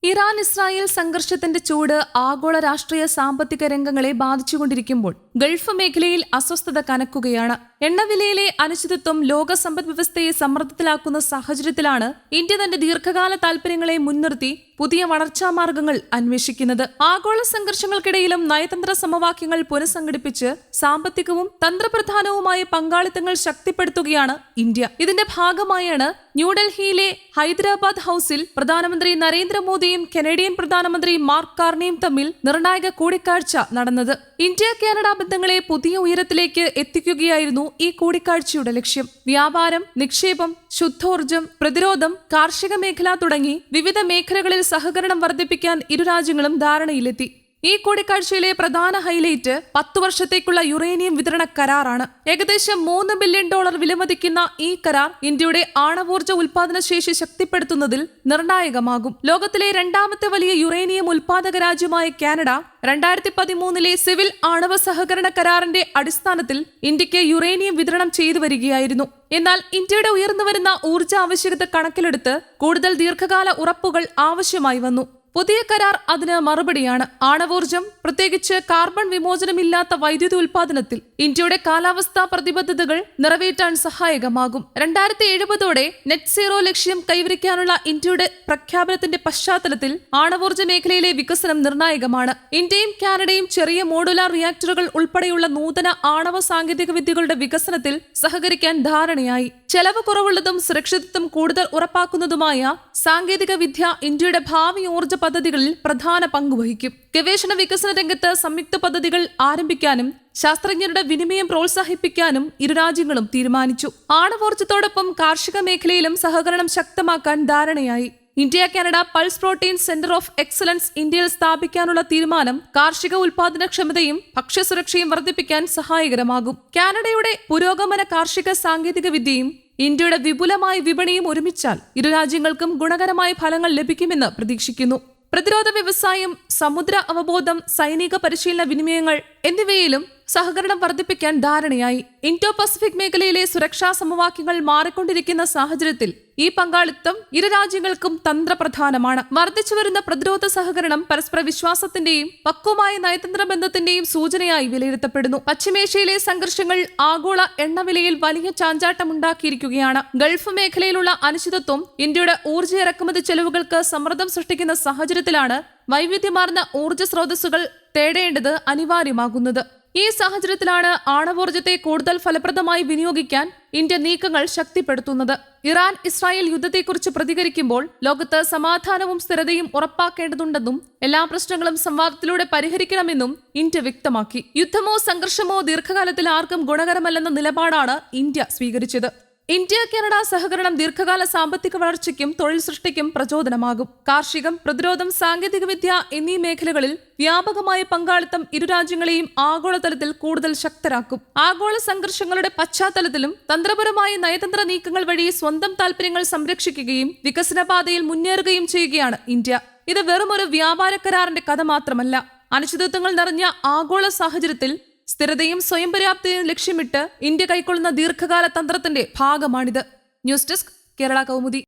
Iran Israel സംഘർഷത്തിന്റെ ചൂട് ആഗോള രാഷ്ട്രീയ സാമ്പത്തിക രംഗങ്ങളെ ബാധിച്ചുകൊണ്ടിരിക്കുമ്പോൾ ഗൾഫ് മേഖലയിൽ അസ്വസ്ഥത കനക്കുകയാണ്. എണ്ണവിലയിലെ അനിശ്ചിതത്വം ലോക സമ്പദ്വ്യവസ്ഥയെ സമ്മർദ്ദത്തിലാക്കുന്ന സാഹചര്യത്തിലാണ് ഇന്ത്യ തന്റെ ദീർഘകാല താൽപര്യങ്ങളെ മുൻനിർത്തി പുതിയ വളർച്ചാ മാർഗങ്ങൾ അന്വേഷിക്കുന്നത്. ആഗോള സംഘർഷങ്ങൾക്കിടയിലും നയതന്ത്ര സമവാക്യങ്ങൾ പുനഃസംഘടിപ്പിച്ച് സാമ്പത്തികവും തന്ത്രപ്രധാനവുമായ പങ്കാളിത്തങ്ങൾ ശക്തിപ്പെടുത്തുകയാണ് ഇന്ത്യ. ഇതിന്റെ ഭാഗമായാണ് ന്യൂഡൽഹിയിലെ ഹൈദരാബാദ് ഹൌസിൽ പ്രധാനമന്ത്രി നരേന്ദ്രമോദിയും കനേഡിയൻ പ്രധാനമന്ത്രി മാർക്ക് കാർണിയും തമ്മിൽ നിർണായക കൂടിക്കാഴ്ച നടന്നത്. ഇന്ത്യ കാനഡ ബന്ധങ്ങളെ പുതിയ ഉയരത്തിലേക്ക് എത്തിക്കുകയായിരുന്നു ഈ കൂടിക്കാഴ്ചയുടെ ലക്ഷ്യം. വ്യാപാരം, നിക്ഷേപം, ശുദ്ധോർജ്ജം, പ്രതിരോധം, കാർഷിക മേഖല തുടങ്ങി വിവിധ മേഖലകളിൽ സഹകരണം വർദ്ധിപ്പിക്കാൻ ഇരു രാജ്യങ്ങളും ധാരണയിലെത്തി. ഈ കൂടിക്കാഴ്ചയിലെ പ്രധാന ഹൈലൈറ്റ് 10 വർഷത്തേക്കുള്ള യുറേനിയം വിതരണ കരാറാണ്. ഏകദേശം $3 ബില്യൺ വിലമതിക്കുന്ന ഈ കരാർ ഇന്ത്യയുടെ ആണവോർജ്ജ ഉൽപാദന ശേഷി ശക്തിപ്പെടുത്തുന്നതിൽ നിർണായകമാകും. ലോകത്തിലെ രണ്ടാമത്തെ വലിയ യുറേനിയം ഉൽപാദക രാജ്യമായ കാനഡ 2013 സിവിൽ ആണവ സഹകരണ കരാറിന്റെ അടിസ്ഥാനത്തിൽ ഇന്ത്യക്ക് യുറേനിയം വിതരണം ചെയ്തു വരികയായിരുന്നു. എന്നാൽ ഇന്ത്യയുടെ ഉയർന്നുവരുന്ന ഊർജ്ജ ആവശ്യകത കണക്കിലെടുത്ത് കൂടുതൽ ദീർഘകാല ഉറപ്പുകൾ ആവശ്യമായി വന്നു. പുതിയ കരാർ അതിന് മറുപടിയാണ്. ആണവോർജ്ജം, പ്രത്യേകിച്ച് കാർബൺ വിമോചനമില്ലാത്ത വൈദ്യുതി ഉൽപാദനത്തിൽ ഇന്ത്യയുടെ കാലാവസ്ഥാ പ്രതിബദ്ധതകൾ നിറവേറ്റാൻ സഹായകമാകും. 2070 നെറ്റ് സീറോ ലക്ഷ്യം കൈവരിക്കാനുള്ള ഇന്ത്യയുടെ പ്രഖ്യാപനത്തിന്റെ പശ്ചാത്തലത്തിൽ ആണവോർജ്ജ മേഖലയിലെ വികസനം നിർണായകമാണ്. ഇന്ത്യയും കാനഡയും ചെറിയ മോഡുലാർ റിയാക്ടറുകൾ ഉൾപ്പെടെയുള്ള നൂതന ആണവ സാങ്കേതിക വിദ്യകളുടെ വികസനത്തിൽ സഹകരിക്കാൻ ധാരണയായി. ചെലവ് കുറവുള്ളതും സുരക്ഷിതത്വം കൂടുതൽ ഉറപ്പാക്കുന്നതുമായ സാങ്കേതിക വിദ്യ ഇന്ത്യയുടെ ഭാവി ഊർജ്ജ പദ്ധതികളിൽ പ്രധാന പങ്കുവഹിക്കും. ഗവേഷണ വികസന രംഗത്ത് സംയുക്ത പദ്ധതികൾ ആരംഭിക്കാനും ശാസ്ത്രജ്ഞരുടെ വിനിമയം പ്രോത്സാഹിപ്പിക്കാനും ഇരു രാജ്യങ്ങളും തീരുമാനിച്ചു. ആണവോർജ്ജത്തോടൊപ്പം കാർഷിക മേഖലയിലും സഹകരണം ശക്തമാക്കാൻ ധാരണയായി. India Canada pulse protein centre of excellence ഇന്ത്യയിൽ സ്ഥാപിക്കാനുള്ള തീരുമാനം കാർഷിക ഉൽപാദനക്ഷമതയും ഭക്ഷ്യസുരക്ഷയും വർദ്ധിപ്പിക്കാൻ സഹായകരമാകും. കാനഡയുടെ പുരോഗമന കാർഷിക സാങ്കേതിക വിദ്യയും ഇന്ത്യയുടെ വിപുലമായ വിപണിയും ഒരുമിച്ചാൽ ഇരു രാജ്യങ്ങൾക്കും ഗുണകരമായ ഫലങ്ങൾ ലഭിക്കുമെന്ന് പ്രതീക്ഷിക്കുന്നു. പ്രതിരോധ വ്യവസായം, സമുദ്ര അവബോധം, സൈനിക പരിശീലന വിനിമയങ്ങൾ എന്നിവയിലും സഹകരണം വർദ്ധിപ്പിക്കാൻ ധാരണയായി. ഇൻഡോ പസഫിക് മേഖലയിലെ സുരക്ഷാ സമവാക്യങ്ങൾ മാറിക്കൊണ്ടിരിക്കുന്ന സാഹചര്യത്തിൽ ഈ പങ്കാളിത്തം ഇരു രാജ്യങ്ങൾക്കും തന്ത്രപ്രധാനമാണ്. വർദ്ധിച്ചുവരുന്ന പ്രതിരോധ സഹകരണം പരസ്പര വിശ്വാസത്തിന്റെയും പക്വമായ നയതന്ത്ര ബന്ധത്തിന്റെയും സൂചനയായി വിലയിരുത്തപ്പെടുന്നു. പശ്ചിമേഷ്യയിലെ സംഘർഷങ്ങൾ ആഗോള എണ്ണവിലയിൽ വലിയ ചാഞ്ചാട്ടമുണ്ടാക്കിയിരിക്കുകയാണ്. ഗൾഫ് മേഖലയിലുള്ള അനിശ്ചിതത്വം ഇന്ത്യയുടെ ഊർജ്ജ ഇറക്കുമതി ചെലവുകൾക്ക് സമ്മർദ്ദം സൃഷ്ടിക്കുന്ന സാഹചര്യത്തിലാണ് വൈവിധ്യമാർന്ന ഊർജ്ജ സ്രോതസ്സുകൾ തേടേണ്ടത് അനിവാര്യമാകുന്നത്. ഈ സാഹചര്യത്തിലാണ് ആണവോർജ്ജത്തെ കൂടുതൽ ഫലപ്രദമായി വിനിയോഗിക്കാൻ ഇന്ത്യ നീക്കങ്ങൾ ശക്തിപ്പെടുത്തുന്നത്. ഇറാൻ ഇസ്രായേൽ യുദ്ധത്തെക്കുറിച്ച് പ്രതികരിക്കുമ്പോൾ ലോകത്ത് സമാധാനവും സ്ഥിരതയും ഉറപ്പാക്കേണ്ടതുണ്ടെന്നും എല്ലാ പ്രശ്നങ്ങളും സംവാദത്തിലൂടെ പരിഹരിക്കണമെന്നും ഇന്ത്യ വ്യക്തമാക്കി. യുദ്ധമോ സംഘർഷമോ ദീർഘകാലത്തിൽ ആർക്കും ഗുണകരമല്ലെന്ന നിലപാടാണ് ഇന്ത്യ സ്വീകരിച്ചത്. ഇന്ത്യ കാനഡ സഹകരണം ദീർഘകാല സാമ്പത്തിക വളർച്ചയ്ക്കും തൊഴിൽ സൃഷ്ടിക്കും പ്രചോദനമാകും. കാർഷികം, പ്രതിരോധം, സാങ്കേതികവിദ്യ എന്നീ മേഖലകളിൽ വ്യാപകമായ പങ്കാളിത്തം ഇരു രാജ്യങ്ങളെയും ആഗോളതലത്തിൽ കൂടുതൽ ശക്തരാക്കും. ആഗോള സംഘർഷങ്ങളുടെ പശ്ചാത്തലത്തിലും തന്ത്രപരമായ നയതന്ത്ര നീക്കങ്ങൾ വഴി സ്വന്തം താൽപര്യങ്ങൾ സംരക്ഷിക്കുകയും വികസനപാതയിൽ മുന്നേറുകയും ചെയ്യുകയാണ് ഇന്ത്യ. ഇത് വെറുമൊരു വ്യാപാര കരാറിന്റെ കഥ മാത്രമല്ല. അനിശ്ചിതത്വങ്ങൾ നിറഞ്ഞ ആഗോള സാഹചര്യത്തിൽ സ്ഥിരതയും സ്വയം പര്യാപ്തതയും ലക്ഷ്യമിട്ട് ഇന്ത്യ കൈക്കൊള്ളുന്ന ദീർഘകാല തന്ത്രത്തിന്റെ ഭാഗമാണിത്. News desk, Kerala Kaumudi.